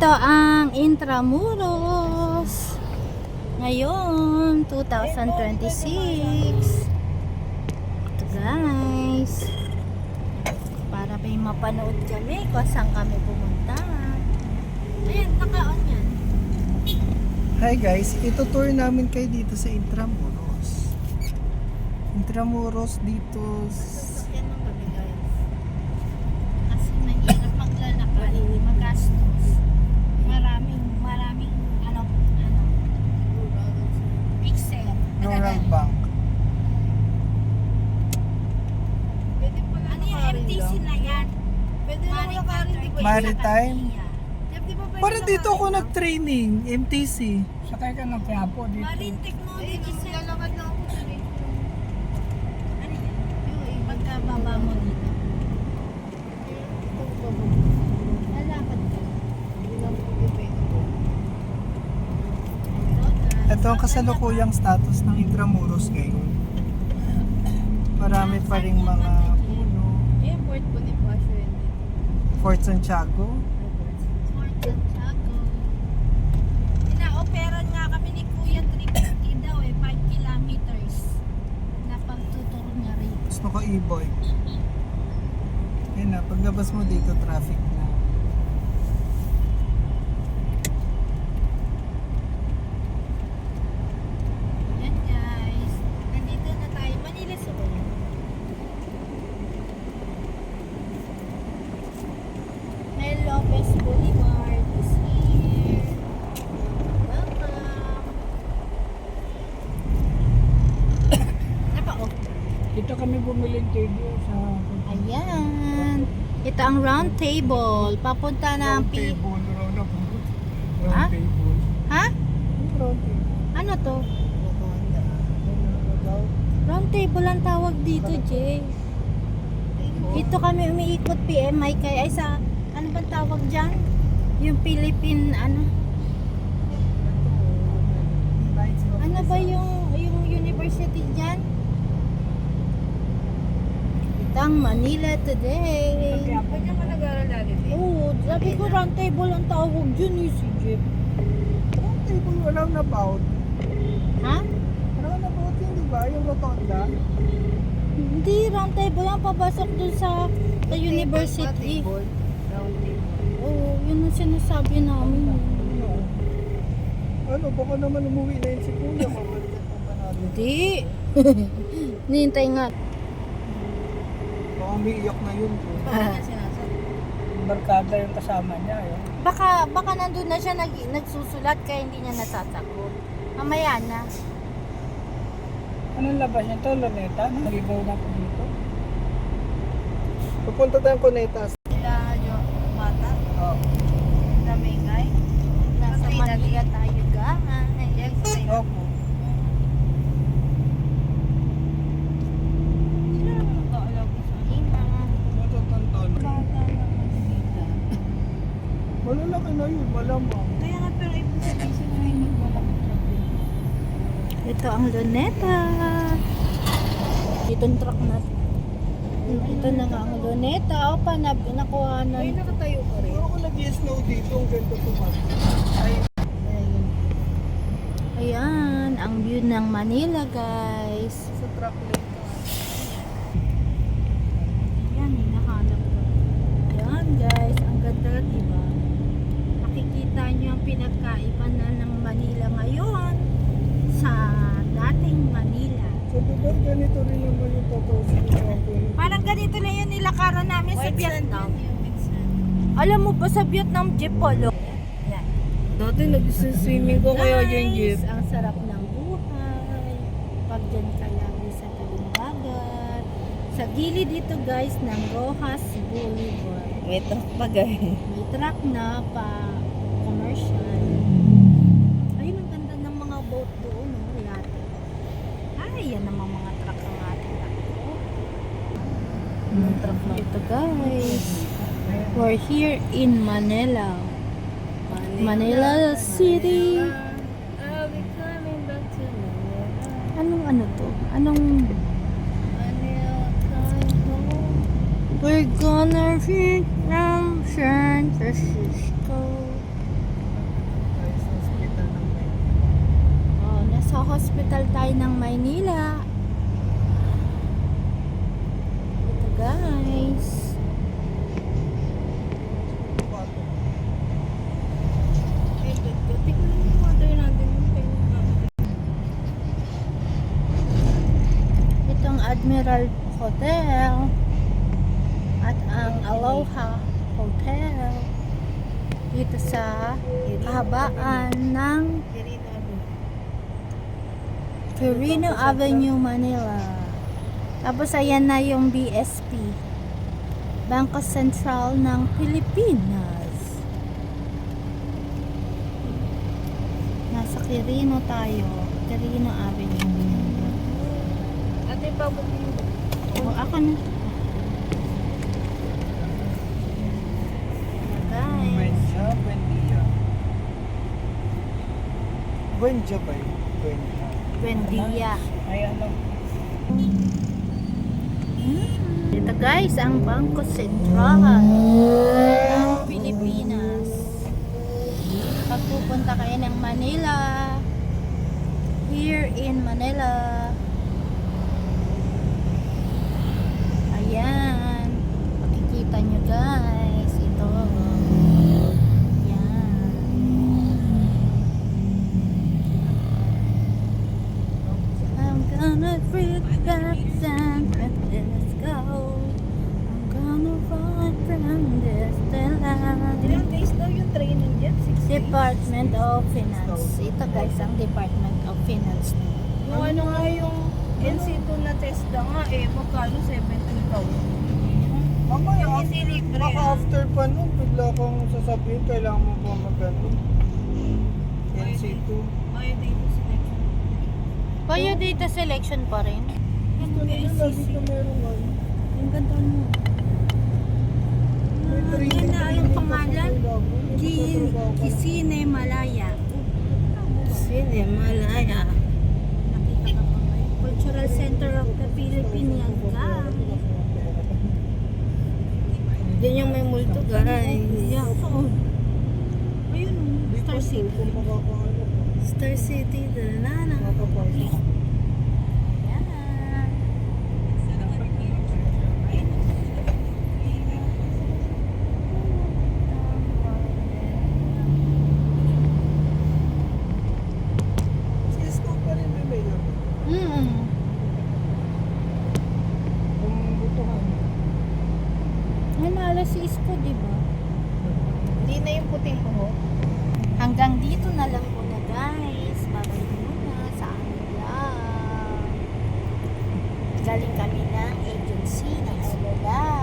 Ito ang Intramuros ngayon 2026. Ito guys, para may mapanood kami kung saan kami pumunta. Ayan, naka-on yan. Hi guys, itutour namin kayo dito sa Intramuros. Intramuros dito Yan ang gabi guys. Kasi mahirap maglalakad, magastos. Maraming pixel. Rural Bank. Ano yung MTC na yan? Pwede Maritime? Para dito ako nag nag-training, MTC. Sakay ka ng Quiapo dito. Marine Technology Center. Lalakad lang ako sa rito. Ano yan? Pagkababa mo dito. Lalakad ka. Ito ang kasalukuyang status ng Intramuros ngayon. Marami pa ring mga puno. Airport Bonifacio yun dito. Fort Santiago. Fort Santiago. Ina-operan nga kami ni Kuya 350 daw 5 kilometers. Na pagtuturo niya rin. Gusto ko e-bike. Ayun na, paglabas mo dito, traffic na. Yan guys. Nandito na tayo. Manila sa ba yan? Mel Lopez Boulevard is here. Welcome. Napa-off. Dito kami bumili ng table sa... Ayan. Ito ang round table. Papunta na ang Round table, round up. Ha? Round table. Ha? Round table. Ano to? Round table ang tawag dito, Jay. Dito kami umiikot PMI kaya ay sa ano bang tawag diyan? Yung Philippine ano ba yung university diyan? Itang Manila today. Quiapo niya ka nag-aaral natin eh. Oo, sabi ko round table ang tawag diyan eh, si Jeff. Round table, walang nabout. Ha? Walang nabout yun, di ba? Yung rotonda. Hindi, round table ang papasok dun sa university. Round table. Oo, yun ang sinasabi namin. Ano, baka naman umuwi na yun si Kuya. Mabalikan pa ba natin? Hindi. Nihintay nga. Baka umiiyak na yun. Barkada yung kasama niya. Yun. Baka nandun na siya nagsusulat kaya hindi niya nasasagot. Mamaya na. Anong labas niya to? Luneta? Naligaw na po dito. Pupunta tayong Cunetas. Sila yung bata, Oh. na may guy. Nasa Manila tayo ga. Opo. Sila naman nag-aalaga sa ina. Matatantan. Malalaki na yun, malamang. Kaya nga pero ibig sabihin sila ay magwalang trabaho. Ito ang Luneta. Itong truck natin. Ito na nga ang Luneta. O pa na nakuha na. Ay, nakatayo ka rin. Ako nag-snow dito, ang ganda tumat. Ayun. Ayan, ang view ng Manila guys. Sa truck lane ka. Ayan, hinahanap ko. Ayan guys, ang ganda diba? Nakikita nyo ang pinagkaiba na ng Manila ngayon sa dating Manila. So, diba ganito rin naman yung proposal natin? Parang ganito lang yung nilakaran namin sa Vietnam. Alam mo ba sa Vietnam, Jeep Polo? Yan. Dati nag-swimming ko kayo dyan, Jeep. Ang sarap ng buhay. Pag dyan ka lagi sa tabing dagat. Sa gilid dito guys ng Rojas Boulevard. May truck pa guys. May truck na pa commercial. Ayun ang ganda ng mga boat doon. No? Yate. Ay, yan namang mga truck ang ating takbo. Yung truck na ito guys. We're here in Manila. Manila City. I'll be coming back to Manila. Anong ano to? Anong Manila, coming home. we're gonna reach San Francisco. hospital tayo ng Maynila. Ito guys. Tignan mo yung water natin yung Itong Admiral Hotel at ang Aloha Hotel dito sa kahabaan ng Quirino Avenue, Manila. Tapos ayan na yung BSP, Bangko Sentral ng Pilipinas. Nasa Quirino tayo, Quirino Avenue. Ate, babot mo. O, ako na. Guys. Buendia, Buendia. Buendia ba yun? Buendia. Buendia. Ay, ano? Ito guys, ang Bangko Sentral ng Pilipinas. Pag pupunta kayo ng Manila, here in Manila, ayan, makikita nyo guys, ito, ayan. I'm gonna freak back down, let's go. I'm gonna run from this land. Ilang days daw yung training dyan? 6 days? Department of Finance. Ito guys, ang Department of Finance. Yung ano nga yung NC2 na test na nga magkano 17,000. Mamaya, Yung hindi libre, baka ah. after pa nun, bigla kang sasabihin, kailangan mo pa mag-ano. NC2. Ay, dito selection. Payo data selection pa rin. Gusto nila lagi ka meron ano. Ang ganda mo. May training Yan na yung training pangalan. ka pa kailangan. Magtatrabaho ka. Kisine Malaya. Sine, malaya. Nakita ka pa ba? Cultural Center of the Philippines yan guys. Diyan yung may multo, guys. Yeah, oo. Ayun, Di Star pa City. kung makakaano ka. Star City, Danana. Makakapasok. Yan. Si Isko pa rin may mayor. Kung butuhan. Nanalo si Isko, di ba? Hindi na yung puting buhok. Hanggang dito na lang muna guys. Babay muna sa aming vlog. Galing kami ng agency ng Alala.